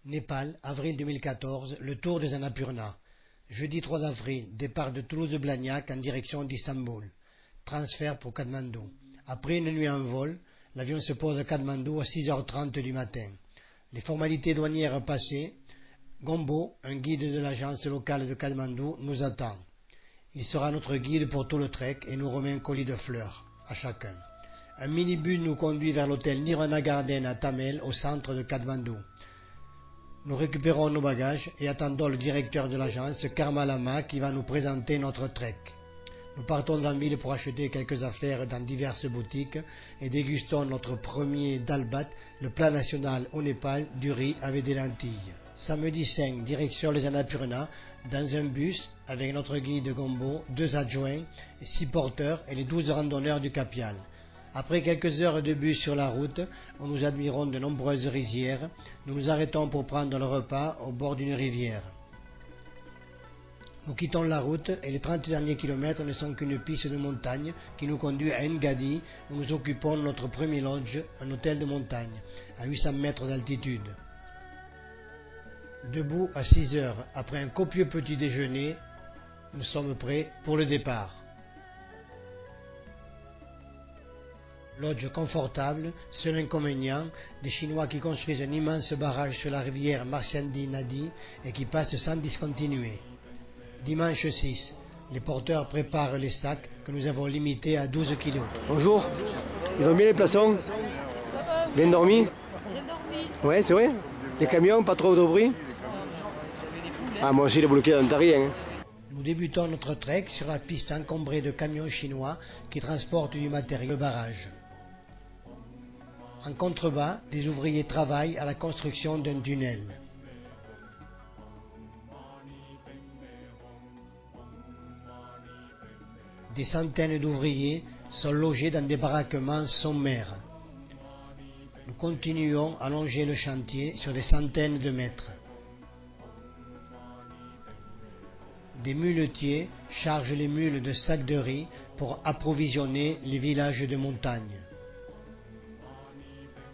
Népal, avril 2014, le tour des Annapurna. Jeudi 3 avril, départ de Toulouse-Blagnac en direction d'Istanbul. Transfert pour Katmandou. Après une nuit en vol, l'avion se pose à Katmandou à 6h30 du matin. Les formalités douanières passées, Gombo, un guide de l'agence locale de Katmandou, nous attend. Il sera notre guide pour tout le trek et nous remet un colis de fleurs à chacun. Un minibus nous conduit vers l'hôtel Nirvana Garden à Tamel, au centre de Katmandou. Nous récupérons nos bagages et attendons le directeur de l'agence, Karma Lama, qui va nous présenter notre trek. Nous partons en ville pour acheter quelques affaires dans diverses boutiques et dégustons notre premier dalbat, le plat national au Népal, du riz avec des lentilles. Samedi 5, direction les Annapurna, dans un bus avec notre guide Gombo, 2 adjoints, 6 porteurs et les 12 randonneurs du Capial. Après quelques heures de bus sur la route, où nous admirons de nombreuses rizières, nous nous arrêtons pour prendre le repas au bord d'une rivière. Nous quittons la route et les 30 derniers kilomètres ne sont qu'une piste de montagne qui nous conduit à Ngadi, où nous occupons notre premier lodge, un hôtel de montagne, à 800 mètres d'altitude. Debout à 6 heures, après un copieux petit déjeuner, nous sommes prêts pour le départ. Lodge confortable, seul inconvénient, des Chinois qui construisent un immense barrage sur la rivière Marsiandi Nadi et qui passe sans discontinuer. Dimanche 6, les porteurs préparent les sacs que nous avons limités à 12 kg. Bonjour, ils vont bien les poissons? Bien dormi? Bien dormi. Ouais, c'est vrai? Les camions, pas trop de bruit? Ah, moi aussi, les bloqués dans rien. Nous débutons notre trek sur la piste encombrée de camions chinois qui transportent du matériel au barrage. En contrebas, des ouvriers travaillent à la construction d'un tunnel. Des centaines d'ouvriers sont logés dans des baraquements sommaires. Nous continuons à longer le chantier sur des centaines de mètres. Des muletiers chargent les mules de sacs de riz pour approvisionner les villages de montagne.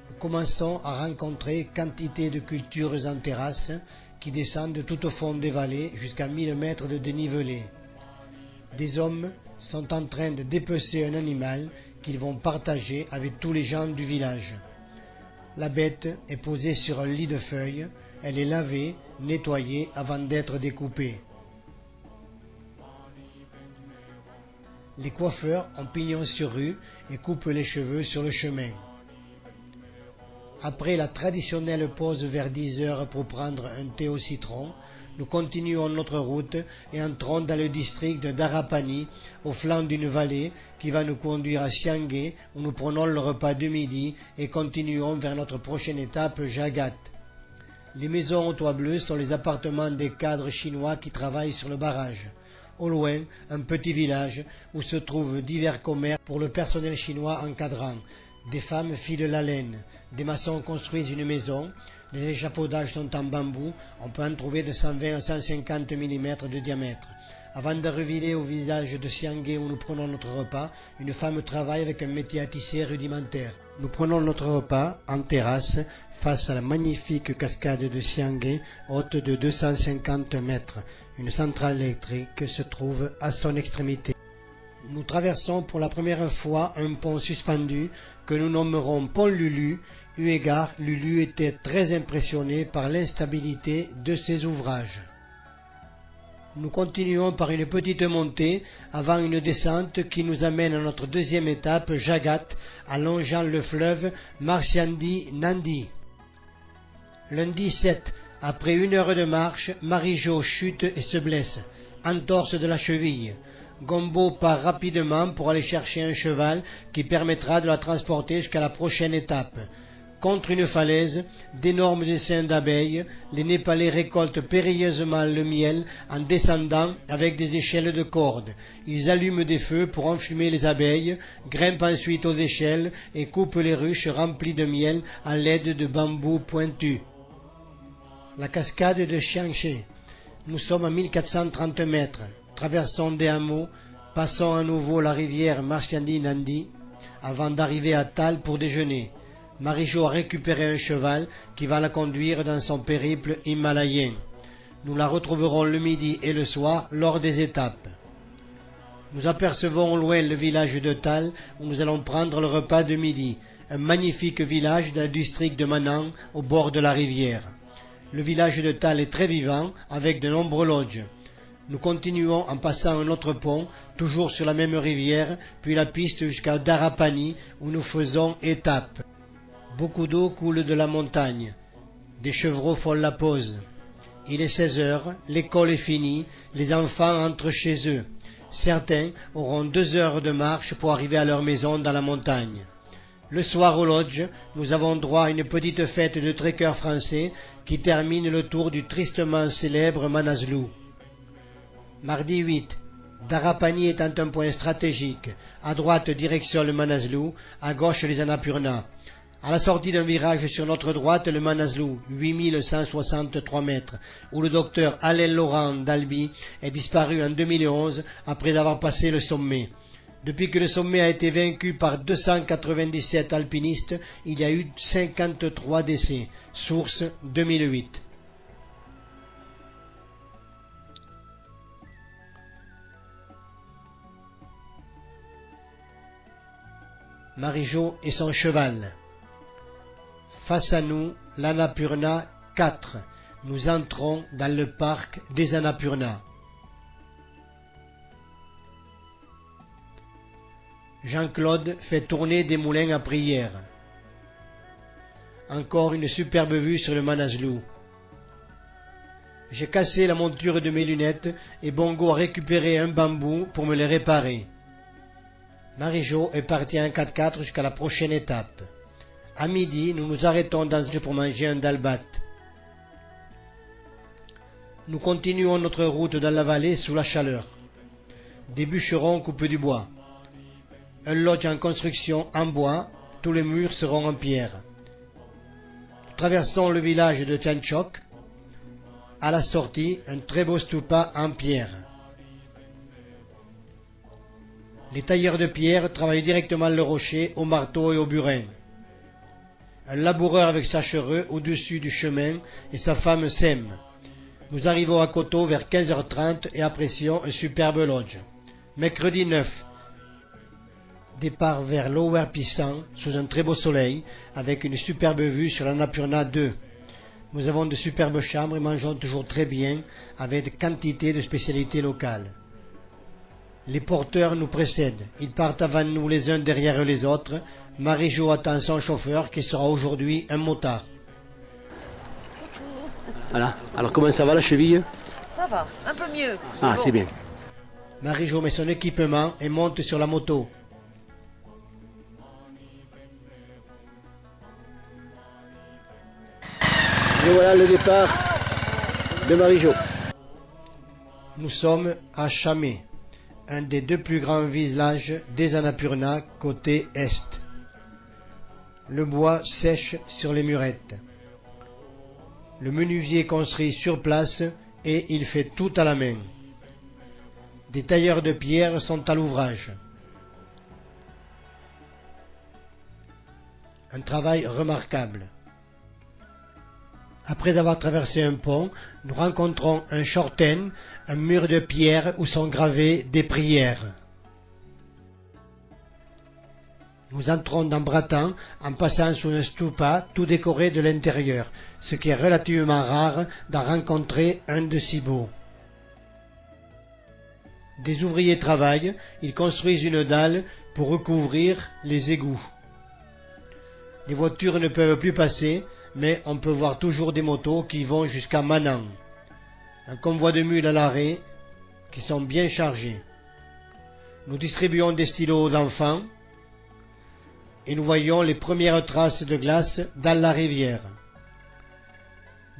Nous commençons à rencontrer quantité de cultures en terrasse qui descendent tout au fond des vallées jusqu'à 1000 mètres de dénivelé. Des hommes sont en train de dépecer un animal qu'ils vont partager avec tous les gens du village. La bête est posée sur un lit de feuilles, elle est lavée, nettoyée avant d'être découpée. Les coiffeurs ont pignon sur rue et coupent les cheveux sur le chemin. Après la traditionnelle pause vers 10 heures pour prendre un thé au citron, nous continuons notre route et entrons dans le district de Darapani, au flanc d'une vallée qui va nous conduire à Siangé, où nous prenons le repas de midi et continuons vers notre prochaine étape, Jagat. Les maisons aux toits bleus sont les appartements des cadres chinois qui travaillent sur le barrage. Au loin, un petit village où se trouvent divers commerces pour le personnel chinois encadrant. Des femmes filent la laine, des maçons construisent une maison, les échafaudages sont en bambou, on peut en trouver de 120 à 150 mm de diamètre. Avant d'arriver au village de Siangé où nous prenons notre repas, une femme travaille avec un métier à tisser rudimentaire. Nous prenons notre repas en terrasse face à la magnifique cascade de Siangé, haute de 250 mètres. Une centrale électrique se trouve à son extrémité. Nous traversons pour la première fois un pont suspendu que nous nommerons Pont Lulu, eu égard Lulu était très impressionné par l'instabilité de ses ouvrages. Nous continuons par une petite montée avant une descente qui nous amène à notre deuxième étape, Jagat, en longeant le fleuve Marsiandi Nandi. Lundi 7, après 1 heure de marche, Marie-Jo chute et se blesse, entorse de la cheville. Gombo part rapidement pour aller chercher un cheval qui permettra de la transporter jusqu'à la prochaine étape. Contre une falaise, d'énormes essaims d'abeilles, les Népalais récoltent périlleusement le miel en descendant avec des échelles de corde. Ils allument des feux pour enfumer les abeilles, grimpent ensuite aux échelles et coupent les ruches remplies de miel à l'aide de bambous pointus. La cascade de Siangé. Nous sommes à 1430 mètres. Traversons des hameaux, passons à nouveau la rivière Marsiandi Nandi avant d'arriver à Tal pour déjeuner. Marie-Jo a récupéré un cheval qui va la conduire dans son périple himalayen. Nous la retrouverons le midi et le soir lors des étapes. Nous apercevons au loin le village de Tal où nous allons prendre le repas de midi, un magnifique village du district de Manang au bord de la rivière. Le village de Tal est très vivant avec de nombreux lodges. Nous continuons en passant un autre pont, toujours sur la même rivière, puis la piste jusqu'à Darapani où nous faisons étape. Beaucoup d'eau coule de la montagne. Des chevreaux font la pause. Il est 16 heures, l'école est finie, les enfants entrent chez eux. Certains auront 2 heures de marche pour arriver à leur maison dans la montagne. Le soir au lodge, nous avons droit à une petite fête de trekkers français qui termine le tour du tristement célèbre Manaslu. Mardi 8. Darapani étant un point stratégique, à droite direction le Manaslu, à gauche les Annapurna. À la sortie d'un virage sur notre droite, le Manaslu, 8163 mètres, où le docteur Alain Laurent d'Albi est disparu en 2011 après avoir passé le sommet. Depuis que le sommet a été vaincu par 297 alpinistes, il y a eu 53 décès. Source 2008. Marie-Jo et son cheval. Face à nous, l'Annapurna 4. Nous entrons dans le parc des Annapurna. Jean-Claude fait tourner des moulins à prière. Encore une superbe vue sur le Manaslu. J'ai cassé la monture de mes lunettes et Bongo a récupéré un bambou pour me les réparer. Marie-Jo est partie en 4x4 jusqu'à la prochaine étape. À midi, nous nous arrêtons pour manger un dalbat. Nous continuons notre route dans la vallée sous la chaleur. Des bûcherons coupent du bois. Un lodge en construction en bois, tous les murs seront en pierre. Nous traversons le village de Tianchok. À la sortie, un très beau stupa en pierre. Les tailleurs de pierre travaillent directement le rocher au marteau et au burin. Un laboureur avec sa charrue au-dessus du chemin et sa femme sème. Nous arrivons à Koto vers 15h30 et apprécions un superbe lodge. Mercredi 9. Départ vers Lower Pisang sous un très beau soleil avec une superbe vue sur l'Annapurna 2. Nous avons de superbes chambres et mangeons toujours très bien avec de quantité de spécialités locales. Les porteurs nous précèdent. Ils partent avant nous les uns derrière les autres. Marie-Jo attend son chauffeur qui sera aujourd'hui un motard. Voilà. Alors comment ça va la cheville? Ça va, un peu mieux. Ah, Bon. c'est bien. Marie-Jo met son équipement et monte sur la moto. Et voilà le départ de Marie-Jo. Nous sommes à Chamé, un des 2 plus grands villages des Annapurna côté est. Le bois sèche sur les murettes. Le menuisier construit sur place et il fait tout à la main. Des tailleurs de pierre sont à l'ouvrage. Un travail remarquable. Après avoir traversé un pont, nous rencontrons un chorten, un mur de pierre où sont gravées des prières. Nous entrons dans Bratan en passant sous un stupa tout décoré de l'intérieur, ce qui est relativement rare d'en rencontrer un de si beau. Des ouvriers travaillent, ils construisent une dalle pour recouvrir les égouts. Les voitures ne peuvent plus passer, mais on peut voir toujours des motos qui vont jusqu'à Manang. Un convoi de mules à l'arrêt qui sont bien chargés. Nous distribuons des stylos aux enfants et nous voyons les premières traces de glace dans la rivière.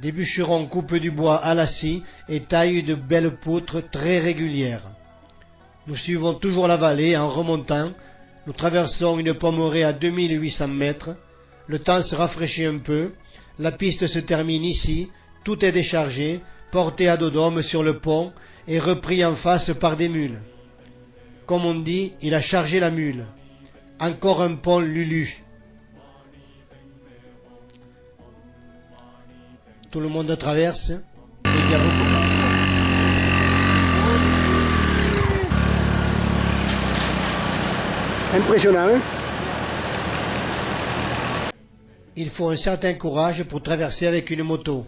Des bûcherons coupent du bois à la scie et taillent de belles poutres très régulières. Nous suivons toujours la vallée en remontant. Nous traversons une pommeraie à 2800 mètres. Le temps se rafraîchit un peu. La piste se termine ici. Tout est déchargé, porté à dos d'homme sur le pont et repris en face par des mules. Comme on dit, il a chargé la mule. Encore un pont Lulu. Tout le monde traverse. Il y a beaucoup. Impressionnant, hein? Il faut un certain courage pour traverser avec une moto.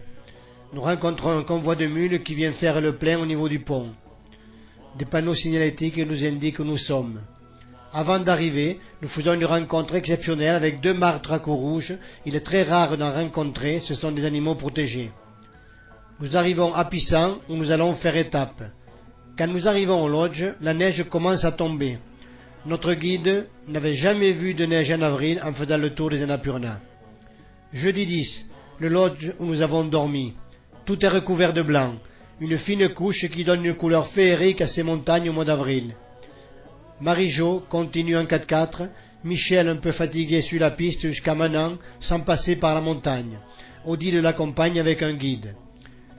Nous rencontrons un convoi de mules qui vient faire le plein au niveau du pont. Des panneaux signalétiques nous indiquent où nous sommes. Avant d'arriver, nous faisons une rencontre exceptionnelle avec 2 martres à cou rouge. Il est très rare d'en rencontrer, ce sont des animaux protégés. Nous arrivons à Pissant où nous allons faire étape. Quand nous arrivons au lodge, la neige commence à tomber. Notre guide n'avait jamais vu de neige en avril en faisant le tour des Annapurna. Jeudi 10, le lodge où nous avons dormi. Tout est recouvert de blanc, une fine couche qui donne une couleur féerique à ces montagnes au mois d'avril. Marie-Jo continue en 4x4, Michel un peu fatigué suit la piste jusqu'à Manan sans passer par la montagne. Odile l'accompagne avec un guide.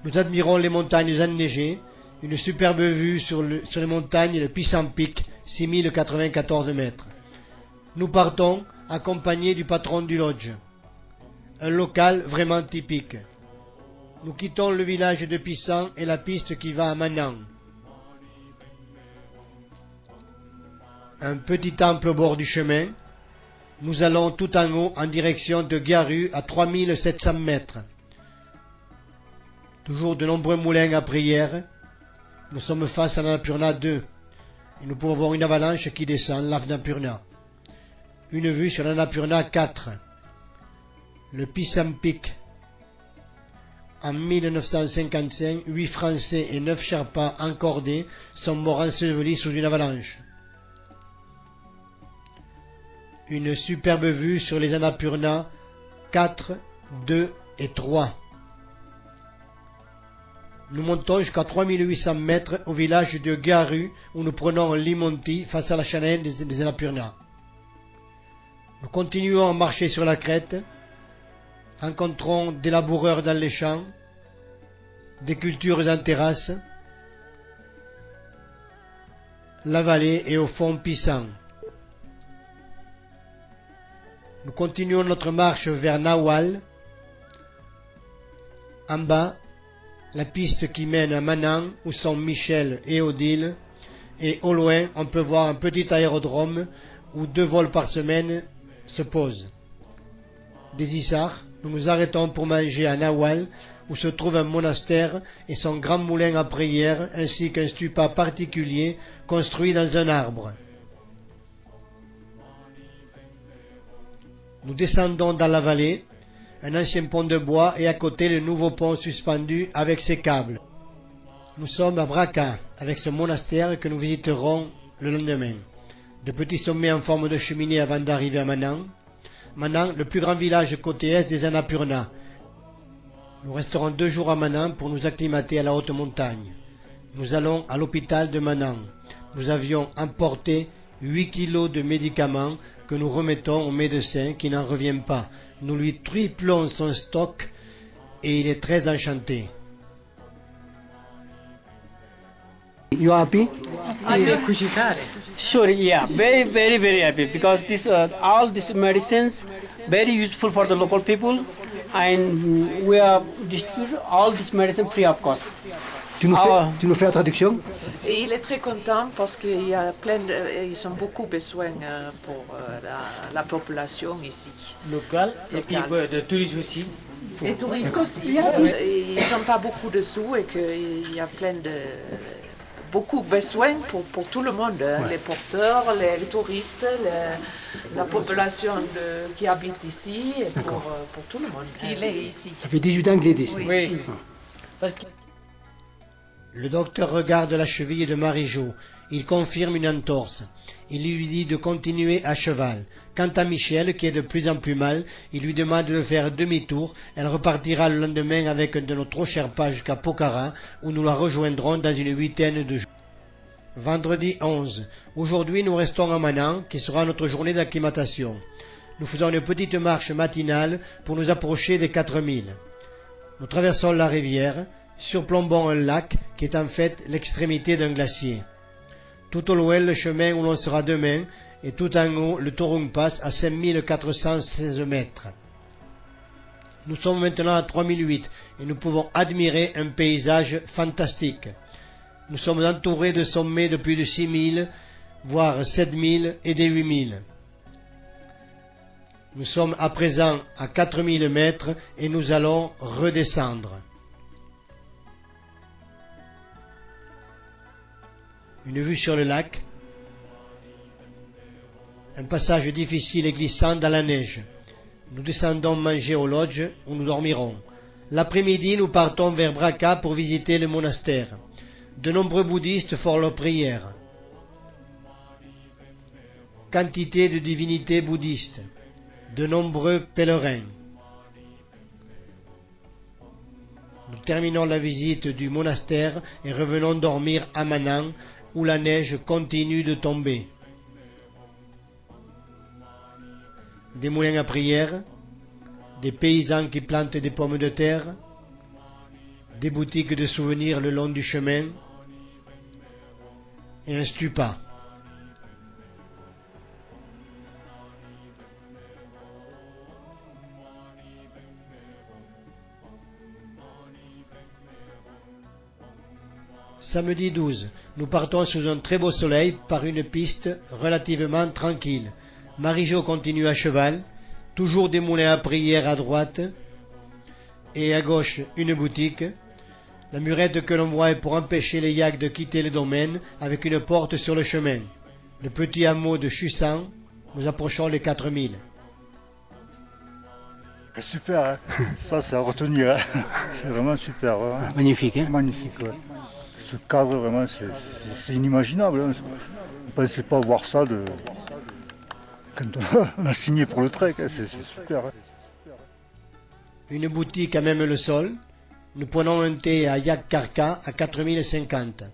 Nous admirons les montagnes enneigées, une superbe vue sur les montagnes de Pissant Peak, 6094 mètres. Nous partons accompagnés du patron du lodge. Un local vraiment typique. Nous quittons le village de Pissant et la piste qui va à Manan. Un petit temple au bord du chemin. Nous allons tout en haut en direction de Garu à 3700 mètres. Toujours de nombreux moulins à prière. Nous sommes face à l'Annapurna 2. Et nous pouvons voir une avalanche qui descend, l'Annapurna. Une vue sur l'Annapurna 4. Le Pissant Peak. En 1955, 8 Français et 9 Sherpas encordés sont morts ensevelis sous une avalanche. Une superbe vue sur les Annapurna 4, 2 et 3. Nous montons jusqu'à 3800 mètres au village de Garu où nous prenons Limonti face à la chaîne des Annapurna. Nous continuons à marcher sur la crête. Rencontrons des laboureurs dans les champs, des cultures en terrasse, la vallée et au fond Pissant. Nous continuons notre marche vers Nawal. En bas, la piste qui mène à Manan où sont Michel et Odile, et au loin on peut voir un petit aérodrome où 2 vols par semaine se posent. Des Issars. Nous nous arrêtons pour manger à Nawal, où se trouve un monastère et son grand moulin à prière, ainsi qu'un stupa particulier construit dans un arbre. Nous descendons dans la vallée, un ancien pont de bois et à côté le nouveau pont suspendu avec ses câbles. Nous sommes à Braca, avec ce monastère que nous visiterons le lendemain. De petits sommets en forme de cheminée avant d'arriver à Manan. Manan, le plus grand village côté est des Annapurna. Nous resterons 2 jours à Manan pour nous acclimater à la haute montagne. Nous allons à l'hôpital de Manan. Nous avions emporté 8 kilos de médicaments que nous remettons au médecin qui n'en revient pas. Nous lui triplons son stock et il est très enchanté. You are happy? Sure, yeah, very happy because this all these medicines very useful for the local people, and we are distribute all this medicine free of cost. Tu nous fais la traduction? Et il est très content parce qu'il y a ils ont beaucoup besoin pour la population ici. Local, et puis de touristes aussi. Les touristes aussi. Ils n'ont pas beaucoup de sous et qu'il y a beaucoup besoin pour tout le monde, ouais. Les porteurs, les touristes, la population qui habite ici, et pour tout le monde qui est ici. Ça fait 18 ans qu'il est ici. Oui. Parce que... Le docteur regarde la cheville de Marie-Jo. Il confirme une entorse. Il lui dit de continuer à cheval. Quant à Michel, qui est de plus en plus mal, il lui demande de faire demi-tour. Elle repartira le lendemain avec un de nos trop chers pas jusqu'à Pokhara, où nous la rejoindrons dans une 8aine de jours. Vendredi 11. Aujourd'hui, nous restons à Manan, qui sera notre journée d'acclimatation. Nous faisons une petite marche matinale pour nous approcher des 4000. Nous traversons la rivière, surplombons un lac qui est en fait l'extrémité d'un glacier. Tout au loin, le chemin où l'on sera demain, et tout en haut, le Torung Pass à 5416 mètres. Nous sommes maintenant à 3008 et nous pouvons admirer un paysage fantastique. Nous sommes entourés de sommets de plus de 6000, voire 7000 et des 8000. Nous sommes à présent à 4000 mètres et nous allons redescendre. Une vue sur le lac. Un passage difficile et glissant dans la neige. Nous descendons manger au lodge où nous dormirons. L'après-midi, nous partons vers Braka pour visiter le monastère. De nombreux bouddhistes font leurs prières. Quantité de divinités bouddhistes. De nombreux pèlerins. Nous terminons la visite du monastère et revenons dormir à Manang où la neige continue de tomber. Des moulins à prière, des paysans qui plantent des pommes de terre, des boutiques de souvenirs le long du chemin et un stupa. Samedi 12, nous partons sous un très beau soleil par une piste relativement tranquille. Marie-Jo continue à cheval, toujours des moulins à prière à droite et à gauche une boutique. La murette que l'on voit est pour empêcher les yaks de quitter le domaine avec une porte sur le chemin. Le petit hameau de Chussan, nous approchons les 4000. C'est super, hein. Ça c'est à retenir, hein. C'est vraiment super. Hein. Magnifique, hein? Magnifique, ouais. Ce cadre, vraiment, c'est inimaginable. Hein. On ne pensait pas voir ça quand on a signé pour le trek, hein. C'est super. Hein. Une boutique à même le sol. Nous prenons un thé à Yakkarka à 4050.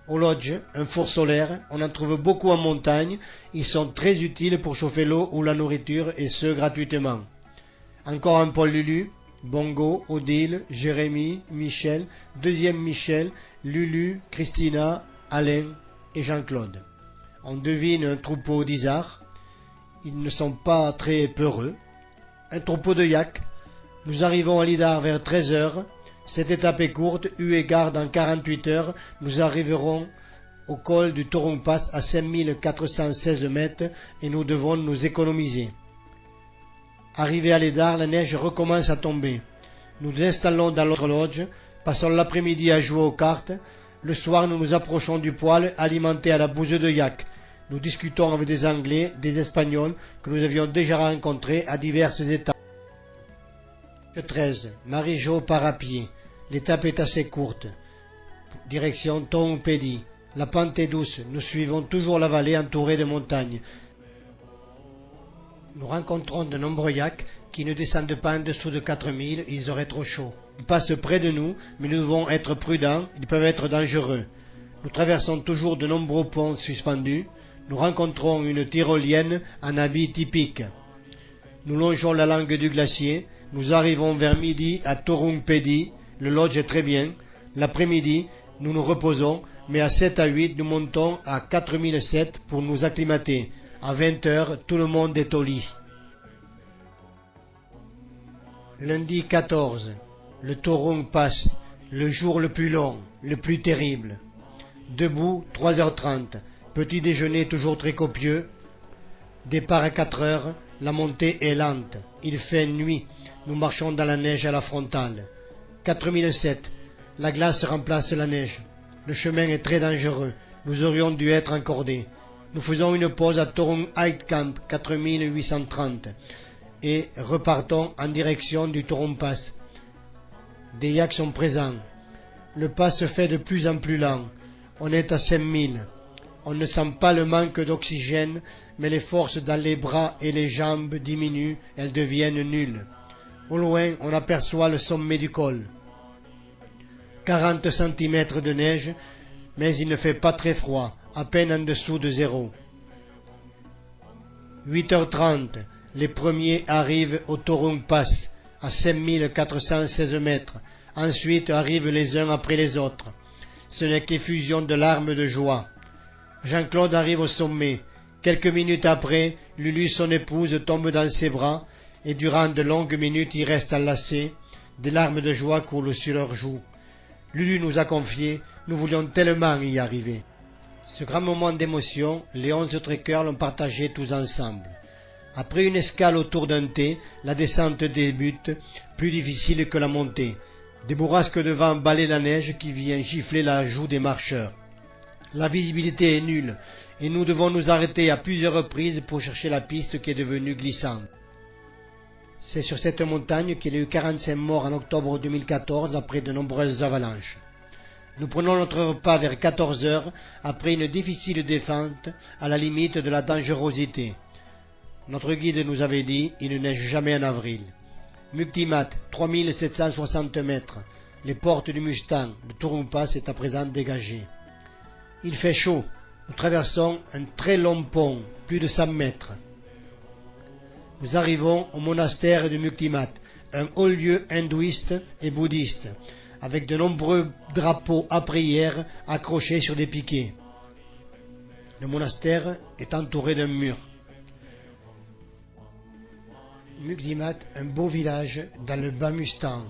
Au lodge, un four solaire. On en trouve beaucoup en montagne. Ils sont très utiles pour chauffer l'eau ou la nourriture et ce gratuitement. Encore un Paul Lulu, Bongo, Odile, Jérémy, Michel, deuxième Michel, Lulu, Christina, Alain et Jean-Claude. On devine un troupeau d'isards. Ils ne sont pas très peureux. Un troupeau de yaks. Nous arrivons à Lidar vers 13 h. Cette étape est courte, eu égard dans 48 heures, nous arriverons au col du Torung Pass à 5416 mètres et nous devons nous économiser. Arrivé à Lidar, la neige recommence à tomber. Nous nous installons dans notre lodge, passons l'après-midi à jouer aux cartes. Le soir, nous nous approchons du poêle alimenté à la bouse de yak. Nous discutons avec des Anglais, des Espagnols que nous avions déjà rencontrés à diverses étapes. 13. Marie-Jo part à pied. L'étape est assez courte. Direction Tongpedi. La pente est douce. Nous suivons toujours la vallée entourée de montagnes. Nous rencontrons de nombreux yaks qui ne descendent pas en dessous de 4000, ils auraient trop chaud. Ils passent près de nous, mais nous devons être prudents, ils peuvent être dangereux. Nous traversons toujours de nombreux ponts suspendus. Nous rencontrons une tyrolienne en habit typique. Nous longeons la langue du glacier. Nous arrivons vers midi à Torungpedi. Le lodge est très bien. L'après-midi, nous nous reposons, mais à 7 à 8, nous montons à 4007 pour nous acclimater. À 20 h, tout le monde est au lit. Lundi 14, le Torung Pass, le jour le plus long, le plus terrible. Debout, 3h30. Petit déjeuner toujours très copieux. Départ à 4 h, la montée est lente. Il fait nuit. Nous marchons dans la neige à la frontale. 4007, la glace remplace la neige. Le chemin est très dangereux. Nous aurions dû être encordés. Nous faisons une pause à Torung High Camp 4830 et repartons en direction du Torung Pass. Des yaks sont présents. Le pas se fait de plus en plus lent. On est à 5000. On ne sent pas le manque d'oxygène, mais les forces dans les bras et les jambes diminuent, elles deviennent nulles. Au loin, on aperçoit le sommet du col. 40 cm de neige, mais il ne fait pas très froid, à peine en dessous de 0. 8h30, les premiers arrivent au Torung Pass, à 5416 mètres. Ensuite arrivent les uns après les autres. Ce n'est qu'effusion de larmes de joie. Jean-Claude arrive au sommet. Quelques minutes après, Lulu, son épouse, tombe dans ses bras et durant de longues minutes ils restent enlacés, des larmes de joie coulent sur leurs joues. Lulu nous a confié, nous voulions tellement y arriver. Ce grand moment d'émotion, les 11 trekkers l'ont partagé tous ensemble. Après une escale autour d'un thé, la descente débute, plus difficile que la montée. Des bourrasques de vent balayent la neige qui vient gifler la joue des marcheurs. La visibilité est nulle et nous devons nous arrêter à plusieurs reprises pour chercher la piste qui est devenue glissante. C'est sur cette montagne qu'il y a eu 45 morts en octobre 2014 après de nombreuses avalanches. Nous prenons notre repas vers 14 heures après une difficile descente à la limite de la dangerosité. Notre guide nous avait dit « il ne neige jamais en avril ». Muktimat, 3760 mètres. Les portes du Mustang de Turumpa est à présent dégagées. Il fait chaud. Nous traversons un très long pont, plus de 100 mètres. Nous arrivons au monastère de Muktimat, un haut lieu hindouiste et bouddhiste, avec de nombreux drapeaux à prière accrochés sur des piquets. Le monastère est entouré d'un mur. Muktimat, un beau village dans le bas Mustang.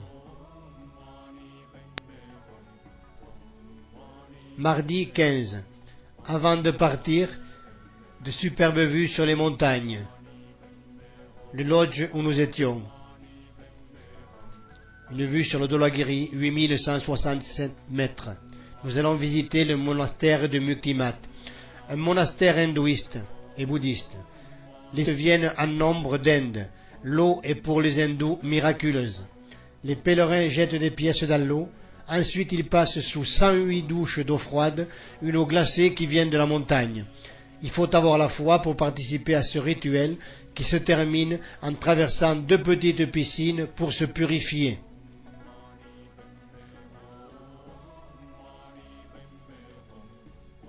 Mardi 15. Avant de partir, de superbes vues sur les montagnes. Le lodge où nous étions. Une vue sur le Dholagiri, 8167 mètres. Nous allons visiter le monastère de Muktimat, un monastère hindouiste et bouddhiste. Les viennent en nombre d'Inde. L'eau est pour les hindous miraculeuse. Les pèlerins jettent des pièces dans l'eau. Ensuite, ils passent sous 108 douches d'eau froide, une eau glacée qui vient de la montagne. Il faut avoir la foi pour participer à ce rituel qui se termine en traversant 2 petites piscines pour se purifier.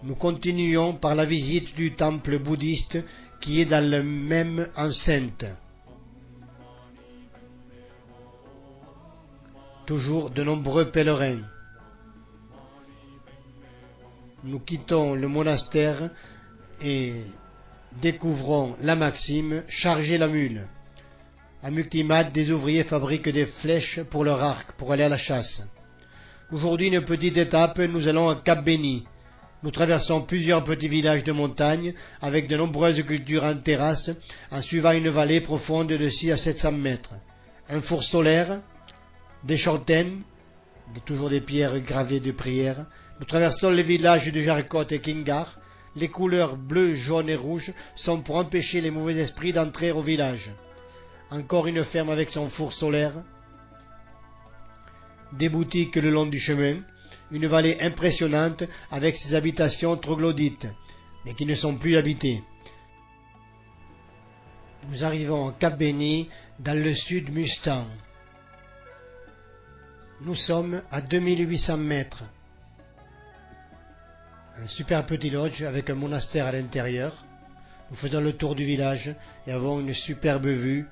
Nous continuons par la visite du temple bouddhiste qui est dans la même enceinte. Toujours de nombreux pèlerins. Nous quittons le monastère et découvrons la maxime « Charger la mule ». À Muktimat, des ouvriers fabriquent des flèches pour leur arc, pour aller à la chasse. Aujourd'hui, une petite étape, nous allons à Cap Béni. Nous traversons plusieurs petits villages de montagne avec de nombreuses cultures en terrasse en suivant une vallée profonde de 6 à 700 mètres. Un four solaire, des chortaines, toujours des pierres gravées de prière. Nous traversons les villages de Jarkot et Kingar. Les couleurs bleues, jaunes et rouges sont pour empêcher les mauvais esprits d'entrer au village. Encore une ferme avec son four solaire. Des boutiques le long du chemin. Une vallée impressionnante avec ses habitations troglodytes, mais qui ne sont plus habitées. Nous arrivons à Cap Béni, dans le sud Mustang. Nous sommes à 2800 mètres. Un super petit lodge avec un monastère à l'intérieur. Nous faisons le tour du village et avons une superbe vue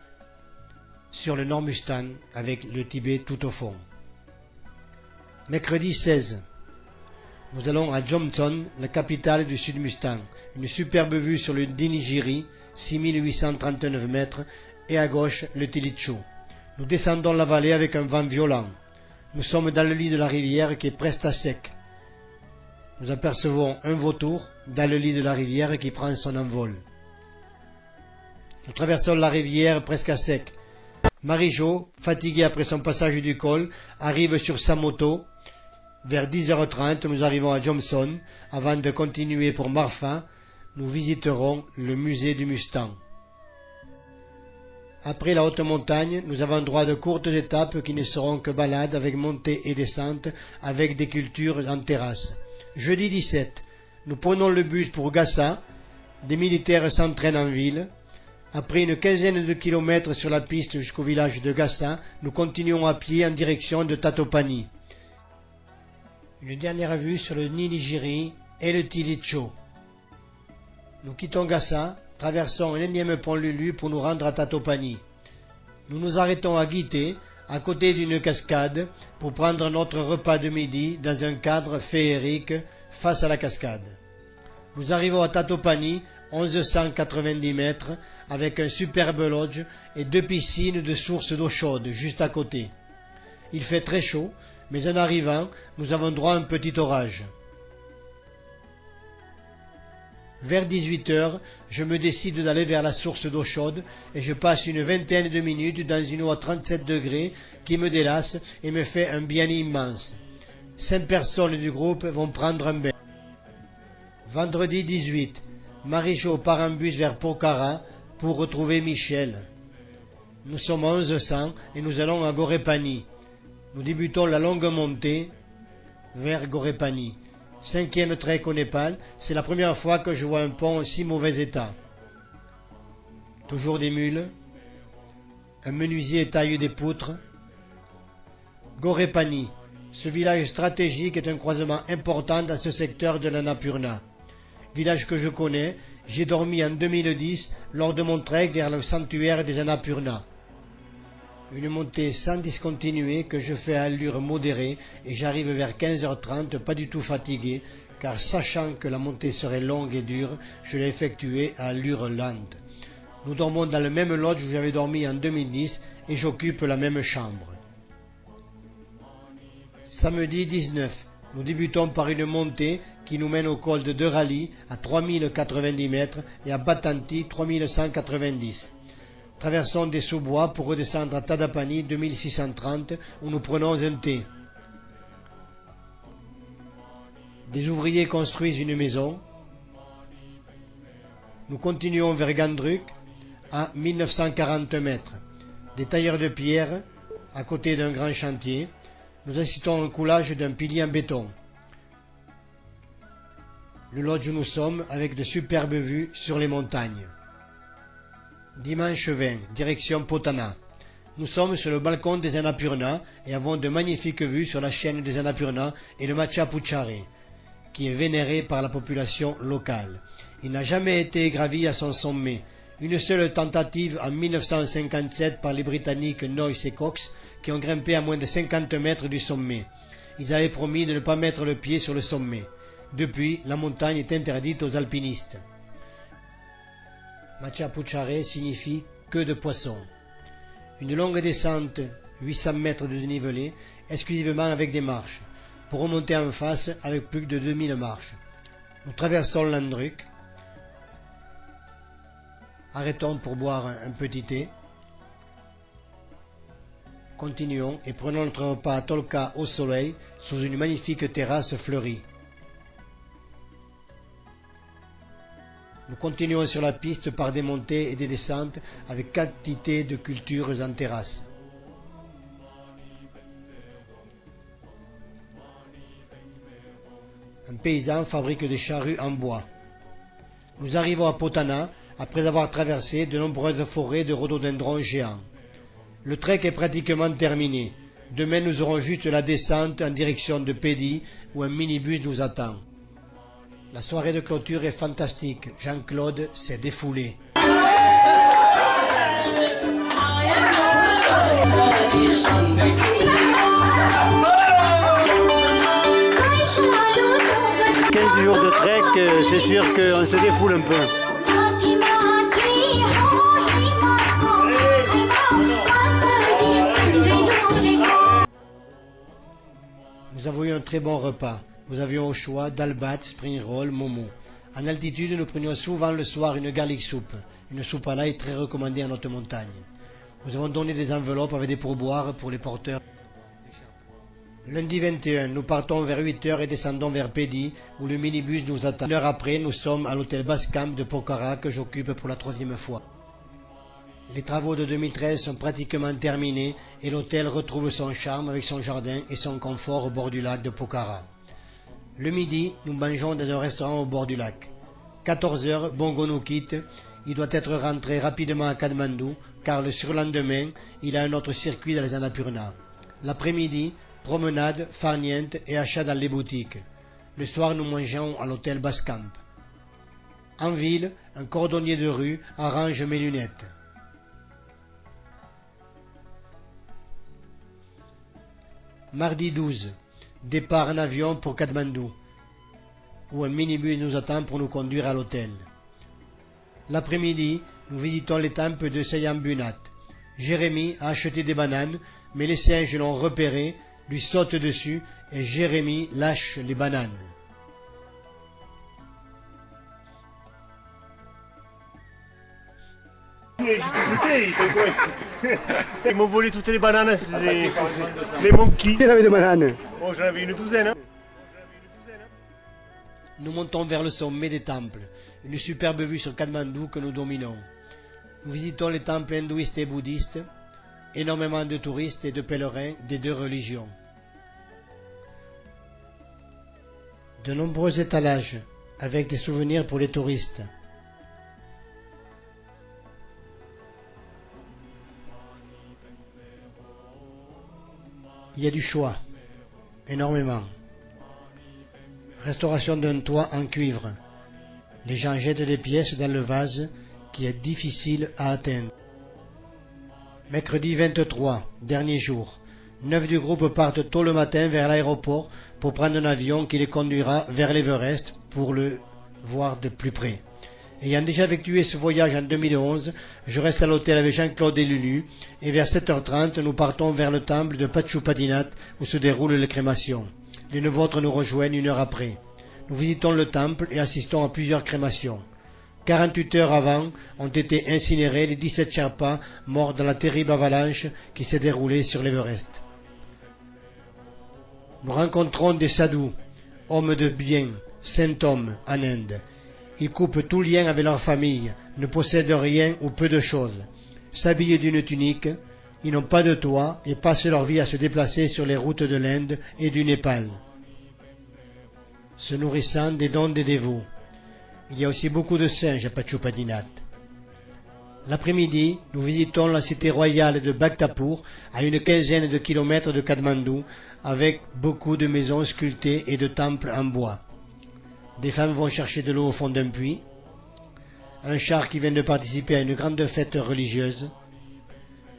sur le Nord Mustang avec le Tibet tout au fond. Mercredi 16. Nous allons à Jomtson, la capitale du Sud Mustang. Une superbe vue sur le Dinigiri, 6839 mètres, et à gauche le Tilicho. Nous descendons la vallée avec un vent violent. Nous sommes dans le lit de la rivière qui est presque à sec. Nous apercevons un vautour dans le lit de la rivière qui prend son envol. Nous traversons la rivière presque à sec. Marie-Jo, fatiguée après son passage du col, arrive sur sa moto. Vers 10h30, nous arrivons à Jomtson. Avant de continuer pour Marfa, nous visiterons le musée du Mustang. Après la haute montagne, nous avons droit de courtes étapes qui ne seront que balades avec montée et descente avec des cultures en terrasse. Jeudi 17, nous prenons le bus pour Gassa. Des militaires s'entraînent en ville. Après une quinzaine de kilomètres sur la piste jusqu'au village de Gassa, nous continuons à pied en direction de Tatopani. Une dernière vue sur le Niligiri et le Tilicho. Nous quittons Gassa, traversons un énième pont Lulu pour nous rendre à Tatopani. Nous nous arrêtons à Guité, à côté d'une cascade, pour prendre notre repas de midi dans un cadre féerique face à la cascade. Nous arrivons à Tatopani, 1190 mètres, avec un superbe lodge et 2 piscines de sources d'eau chaude juste à côté. Il fait très chaud, mais en arrivant, nous avons droit à un petit orage. Vers 18 h, je me décide d'aller vers la source d'eau chaude et je passe une vingtaine de minutes dans une eau à 37 degrés qui me délasse et me fait un bien immense. 5 personnes du groupe vont prendre un bain. Vendredi 18, Marie-Jo part en bus vers Pokhara pour retrouver Michel. Nous sommes à 1100 et nous allons à Gorepani. Nous débutons la longue montée vers Gorepani. 5e trek au Népal, c'est la première fois que je vois un pont en si mauvais état. Toujours des mules, un menuisier taille des poutres. Gorepani, ce village stratégique est un croisement important dans ce secteur de l'Annapurna. Village que je connais, j'ai dormi en 2010 lors de mon trek vers le sanctuaire des Annapurna. Une montée sans discontinuer que je fais à allure modérée et j'arrive vers 15h30 pas du tout fatigué car sachant que la montée serait longue et dure, je l'ai effectuée à allure lente. Nous dormons dans le même lodge où j'avais dormi en 2010 et j'occupe la même chambre. Samedi 19, nous débutons par une montée qui nous mène au col de Derali à 3090 mètres et à Batanti 3190. Traversons des sous-bois pour redescendre à Tadapani 2630 où nous prenons un thé. Des ouvriers construisent une maison. Nous continuons vers Gandruk à 1940 mètres. Des tailleurs de pierre à côté d'un grand chantier. Nous assistons au coulage d'un pilier en béton. Le lodge où nous sommes avec de superbes vues sur les montagnes. Dimanche 20, direction Potana. Nous sommes sur le balcon des Annapurna et avons de magnifiques vues sur la chaîne des Annapurna et le Machapuchare, qui est vénéré par la population locale. Il n'a jamais été gravi à son sommet. Une seule tentative en 1957 par les Britanniques Noyes et Cox, qui ont grimpé à moins de 50 mètres du sommet. Ils avaient promis de ne pas mettre le pied sur le sommet. Depuis, la montagne est interdite aux alpinistes. Machapuchare signifie queue de poisson. Une longue descente, 800 mètres de dénivelé, exclusivement avec des marches, pour remonter en face avec plus de 2000 marches. Nous traversons l'Andruk. Arrêtons pour boire un petit thé. Continuons et prenons notre repas à Tolka au soleil, sous une magnifique terrasse fleurie. Nous continuons sur la piste par des montées et des descentes avec quantité de cultures en terrasse. Un paysan fabrique des charrues en bois. Nous arrivons à Potana après avoir traversé de nombreuses forêts de rhododendrons géants. Le trek est pratiquement terminé. Demain nous aurons juste la descente en direction de Pedi où un minibus nous attend. La soirée de clôture est fantastique. Jean-Claude s'est défoulé. Quinze jours de trek, c'est sûr qu'on se défoule un peu. Nous avons eu un très bon repas. Nous avions au choix dalbat, spring roll, momo. En altitude, nous prenions souvent le soir une garlic soup. Une soupe à l'ail très recommandée en haute montagne. Nous avons donné des enveloppes avec des pourboires pour les porteurs. Lundi 21, nous partons vers 8 h et descendons vers Pedi, où le minibus nous attend. Une heure après, nous sommes à l'hôtel Bascamp de Pokhara que j'occupe pour la 3e fois. Les travaux de 2013 sont pratiquement terminés et l'hôtel retrouve son charme avec son jardin et son confort au bord du lac de Pokhara. Le midi, nous mangeons dans un restaurant au bord du lac. 14 h, Bongo nous quitte. Il doit être rentré rapidement à Katmandou, car le surlendemain, il a un autre circuit dans les Annapurna. L'après-midi, promenade, farniente et achat dans les boutiques. Le soir, nous mangeons à l'hôtel Bascamp. En ville, un cordonnier de rue arrange mes lunettes. Mardi 12, départ en avion pour Katmandou, où un minibus nous attend pour nous conduire à l'hôtel. L'après-midi, nous visitons les temples de Sayambunat. Jérémie a acheté des bananes, mais les singes l'ont repéré, lui sautent dessus et Jérémie lâche les bananes. Ils m'ont volé toutes les bananes, c'est les monkeys. Il avait des bananes. Oh, j'en avais une douzaine. Nous montons vers le sommet des temples, une superbe vue sur Katmandou que nous dominons. Nous visitons les temples hindouistes et bouddhistes, énormément de touristes et de pèlerins des deux religions. De nombreux étalages avec des souvenirs pour les touristes. Il y a du choix, énormément. Restauration d'un toit en cuivre. Les gens jettent des pièces dans le vase qui est difficile à atteindre. Mercredi 23, dernier jour. 9 du groupe partent tôt le matin vers l'aéroport pour prendre un avion qui les conduira vers l'Everest pour le voir de plus près. Ayant déjà effectué ce voyage en 2011, je reste à l'hôtel avec Jean-Claude et Lulu et vers 7h30 nous partons vers le temple de Pachupatinat où se déroulent les crémations. Les nôtres nous rejoignent une heure après. Nous visitons le temple et assistons à plusieurs crémations. 48 heures avant ont été incinérés les 17 Sherpas morts dans la terrible avalanche qui s'est déroulée sur l'Everest. Nous rencontrons des sadhus, hommes de bien, saints hommes en Inde. Ils coupent tout lien avec leur famille, ne possèdent rien ou peu de choses. S'habillent d'une tunique, ils n'ont pas de toit et passent leur vie à se déplacer sur les routes de l'Inde et du Népal, se nourrissant des dons des dévots. Il y a aussi beaucoup de singes à Pachupatinat. L'après-midi, nous visitons la cité royale de Bhaktapur, à une quinzaine de kilomètres de Katmandou, avec beaucoup de maisons sculptées et de temples en bois. Des femmes vont chercher de l'eau au fond d'un puits, un char qui vient de participer à une grande fête religieuse,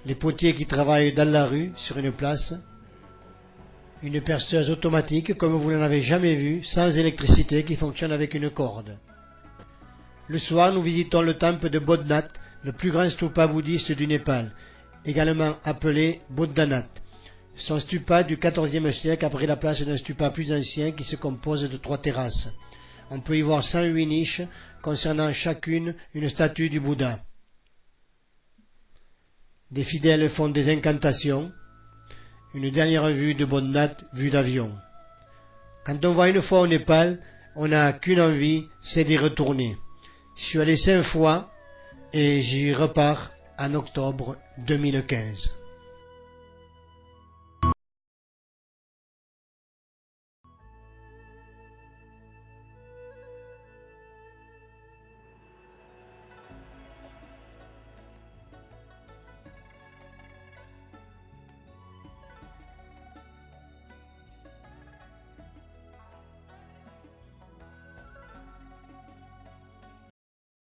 les potiers qui travaillent dans la rue, sur une place, une perceuse automatique comme vous n'en avez jamais vu, sans électricité, qui fonctionne avec une corde. Le soir, nous visitons le temple de Bodhnath, le plus grand stupa bouddhiste du Népal, également appelé Bodhanath. Son stupa du XIVe siècle a pris la place d'un stupa plus ancien qui se compose de 3 terrasses. On peut y voir 108 niches concernant chacune une statue du Bouddha. Des fidèles font des incantations. Une dernière vue de Bodhnath, vue d'avion. Quand on va une fois au Népal, on n'a qu'une envie, c'est d'y retourner. Je suis allé 5 fois et j'y repars en octobre 2015.